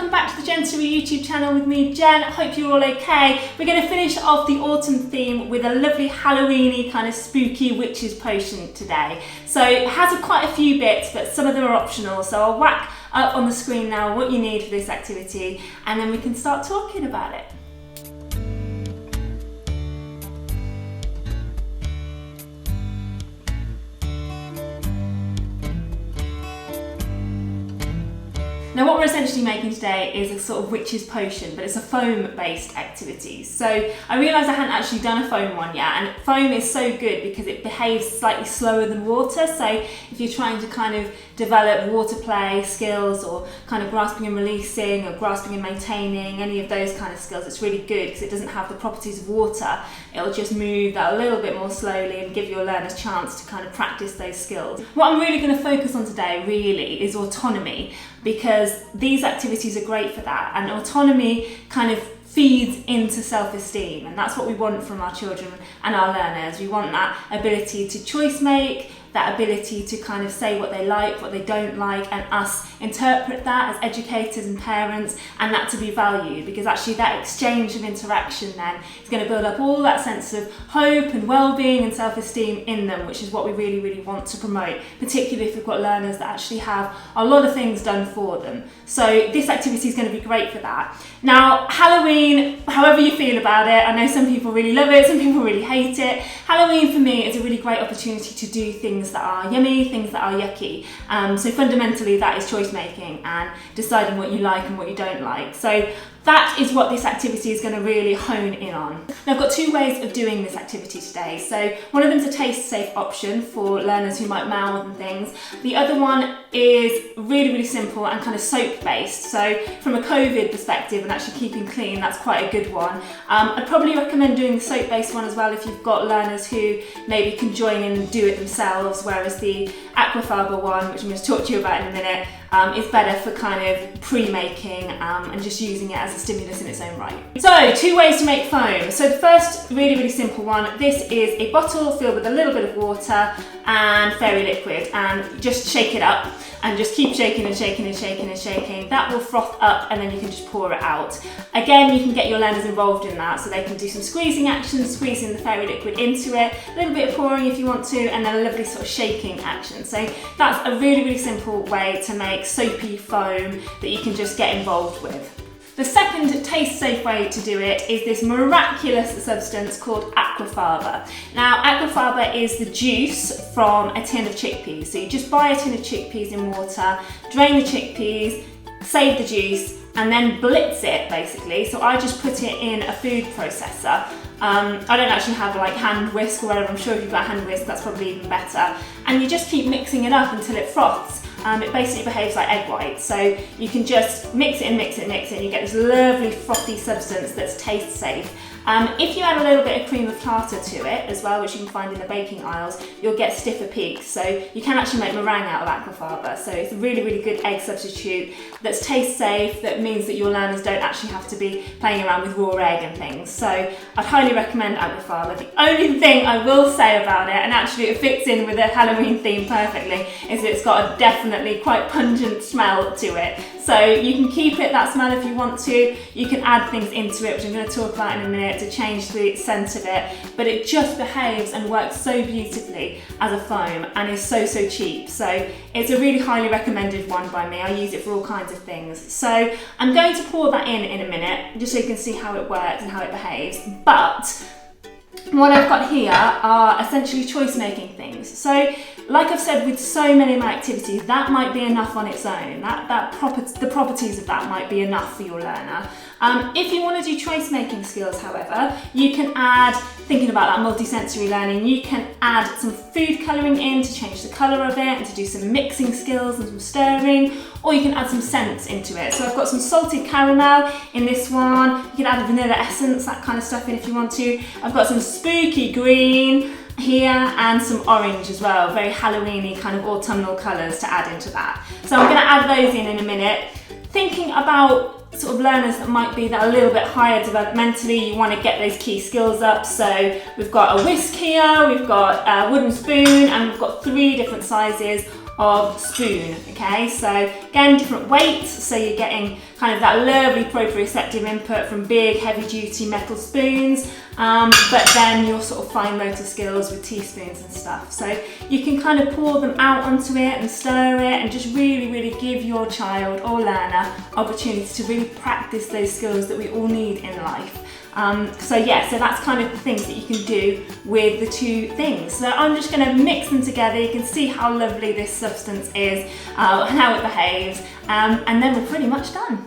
welcome back to the Jensory YouTube channel with me, Jen. Hope you're all okay. We're going to finish off the autumn theme with a lovely Halloweeny kind of spooky witch's potion today. So it has quite a few bits, but some of them are optional. So I'll whack up on the screen now what you need for this activity, and then we can start talking about it. Now what we're essentially making today is a sort of witch's potion, but it's a foam-based activity. So I realised I hadn't actually done a foam one yet, and foam is so good because it behaves slightly slower than water. So if you're trying to kind of develop water play skills, or kind of grasping and releasing, or grasping and maintaining, any of those kind of skills, it's really good because it doesn't have the properties of water. It'll just move that a little bit more slowly and give your learners a chance to kind of practice those skills. What I'm really going to focus on today really is autonomy, because these activities are great for that, and autonomy kind of feeds into self-esteem, and that's what we want from our children and our learners. We want that ability to choice make, that ability to kind of say what they like, what they don't like, and us interpret that as educators and parents, and that to be valued, because actually that exchange of interaction then is going to build up all that sense of hope and well-being and self-esteem in them, which is what we really, really want to promote, particularly if we've got learners that actually have a lot of things done for them. So this activity is going to be great for that. Now, Halloween, however you feel about it, I know some people really love it, some people really hate it. Halloween for me is a really great opportunity to do things that are yummy, things that are yucky. So fundamentally that is choice making and deciding what you like and what you don't like. So that is what this activity is going to really hone in on. Now I've got two ways of doing this activity today. So one of them is a taste safe option for learners who might mouth and things. The other one is really, really simple and kind of soap based. So from a COVID perspective and actually keeping clean, that's quite a good one. I'd probably recommend doing the soap based one as well if you've got learners who maybe can join in and do it themselves, whereas the aquafaba one, which I'm going to talk to you about in a minute, is better for kind of pre-making and just using it as a stimulus in its own right. So, two ways to make foam. So the first, really, really simple one, this is a bottle filled with a little bit of water and fairy liquid, and just shake it up and just keep shaking and shaking and shaking and shaking. That will froth up, and then you can just pour it out. Again, you can get your learners involved in that, so they can do some squeezing actions, squeezing the fairy liquid into it, a little bit of pouring if you want to, and then a lovely sort of shaking action. So that's a really, really simple way to make soapy foam that you can just get involved with. The second taste-safe way to do it is this miraculous substance called aquafaba. Now, aquafaba is the juice from a tin of chickpeas. So you just buy a tin of chickpeas in water, drain the chickpeas, save the juice, and then blitz it basically. So I just put it in a food processor. I don't actually have like hand whisk or whatever. I'm sure if you've got a hand whisk, that's probably even better. And you just keep mixing it up until it froths. It basically behaves like egg white, so you can just mix it and mix it and mix it, and you get this lovely frothy substance that's taste safe. If you add a little bit of cream of tartar to it as well, which you can find in the baking aisles, you'll get stiffer peaks. So you can actually make meringue out of aquafaba. So it's a really, really good egg substitute that's taste safe, that means that your learners don't actually have to be playing around with raw egg and things. So I'd highly recommend aquafaba. The only thing I will say about it, and actually it fits in with the Halloween theme perfectly, is that it's got a definitely quite pungent smell to it. So you can keep it that smell if you want to. You can add things into it, which I'm going to talk about in a minute, to change the scent of it, but it just behaves and works so beautifully as a foam and is so, so cheap. So it's a really highly recommended one by me. I use it for all kinds of things. So I'm going to pour that in a minute, just so you can see how it works and how it behaves. But what I've got here are essentially choice making things. So like I've said with so many of my activities, that might be enough on its own. The properties of that might be enough for your learner. If you want to do choice making skills, however, you can add, thinking about that multi-sensory learning, you can add some food colouring in to change the colour of it and to do some mixing skills and some stirring, or you can add some scents into it. So I've got some salted caramel in this one. You can add a vanilla essence, that kind of stuff in if you want to. I've got some spooky green here and some orange as well, very Halloweeny kind of autumnal colours to add into that. So I'm going to add those in a minute. Thinking about sort of learners that might be that a little bit higher developmentally, you want to get those key skills up. So we've got a whisk here, we've got a wooden spoon, and we've got 3 different sizes of spoon. Okay, so again, different weights, so you're getting kind of that lovely proprioceptive input from big heavy duty metal spoons, but then your sort of fine motor skills with teaspoons and stuff. So you can kind of pour them out onto it and stir it and just really give your child or learner opportunity to really practice those skills that we all need in life. So that's kind of the things that you can do with the two things. So I'm just going to mix them together. You can see how lovely this substance is and how it behaves, and then we're pretty much done.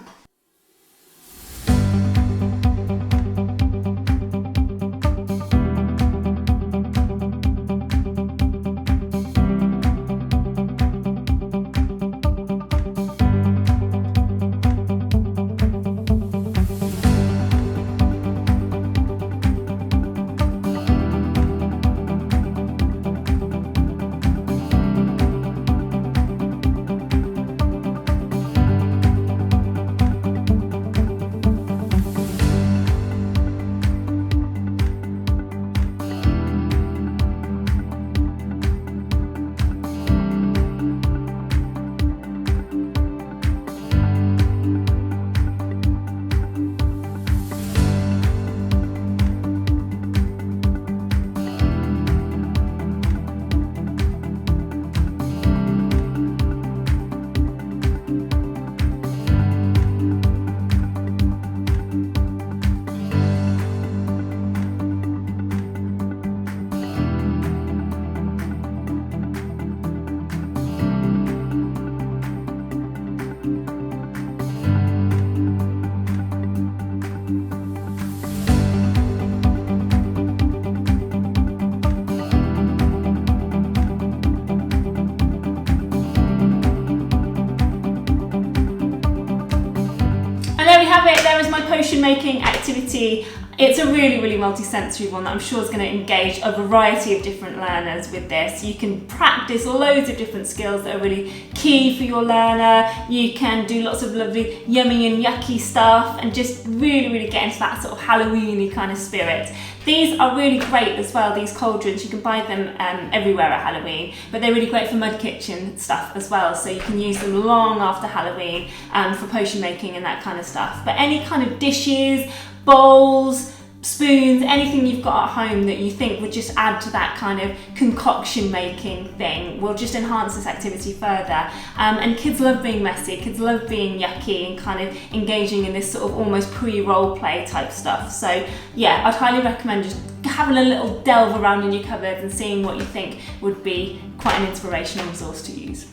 There is my potion making activity. It's a really multi-sensory one that I'm sure is going to engage a variety of different learners with this. You can practice loads of different skills that are really key for your learner. You can do lots of lovely yummy and yucky stuff and just really get into that sort of Halloween-y kind of spirit. These are really great as well, these cauldrons. You can buy them everywhere at Halloween, but they're really great for mud kitchen stuff as well. So you can use them long after Halloween for potion making and that kind of stuff. But any kind of dishes, bowls, spoons, anything you've got at home that you think would just add to that kind of concoction making thing will just enhance this activity further. And kids love being messy, kids love being yucky and kind of engaging in this sort of almost pre-role play type stuff. So yeah, I'd highly recommend just having a little delve around in your cupboard and seeing what you think would be quite an inspirational resource to use.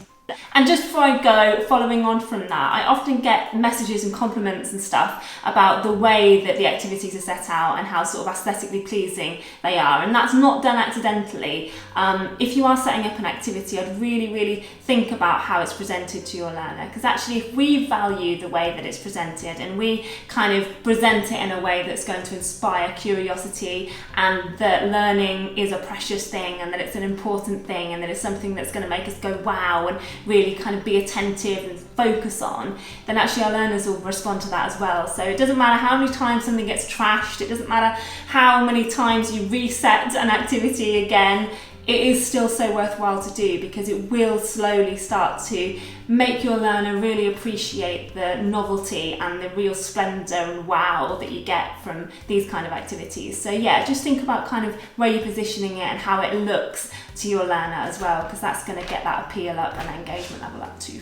And just before I go, following on from that, I often get messages and compliments and stuff about the way that the activities are set out and how sort of aesthetically pleasing they are, and that's not done accidentally. If you are setting up an activity, I'd really think about how it's presented to your learner, because actually if we value the way that it's presented and we kind of present it in a way that's going to inspire curiosity and that learning is a precious thing and that it's an important thing and that it's something that's going to make us go wow and really kind of be attentive and focus on, then actually our learners will respond to that as well. So it doesn't matter how many times something gets trashed, it doesn't matter how many times you reset an activity again, it is still so worthwhile to do, because it will slowly start to make your learner really appreciate the novelty and the real splendour and wow that you get from these kind of activities. So yeah, just think about kind of where you're positioning it and how it looks to your learner as well, because that's going to get that appeal up and engagement level up too.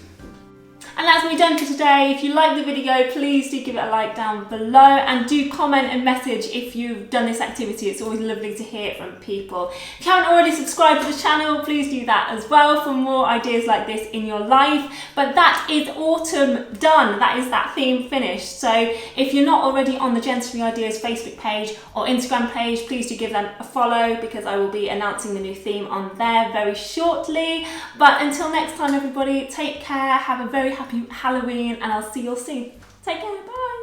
And that's me done for today. If you like the video, please do give it a like down below and do comment and message if you've done this activity. It's always lovely to hear from people. If you haven't already subscribed to the channel, please do that as well for more ideas like this in your life. But that is autumn done. That is that theme finished. So if you're not already on the Jensory Ideas Facebook page or Instagram page, please do give them a follow, because I will be announcing the new theme on there very shortly. But until next time, everybody, take care, have a very happy Halloween, and I'll see you all soon. Take care, bye.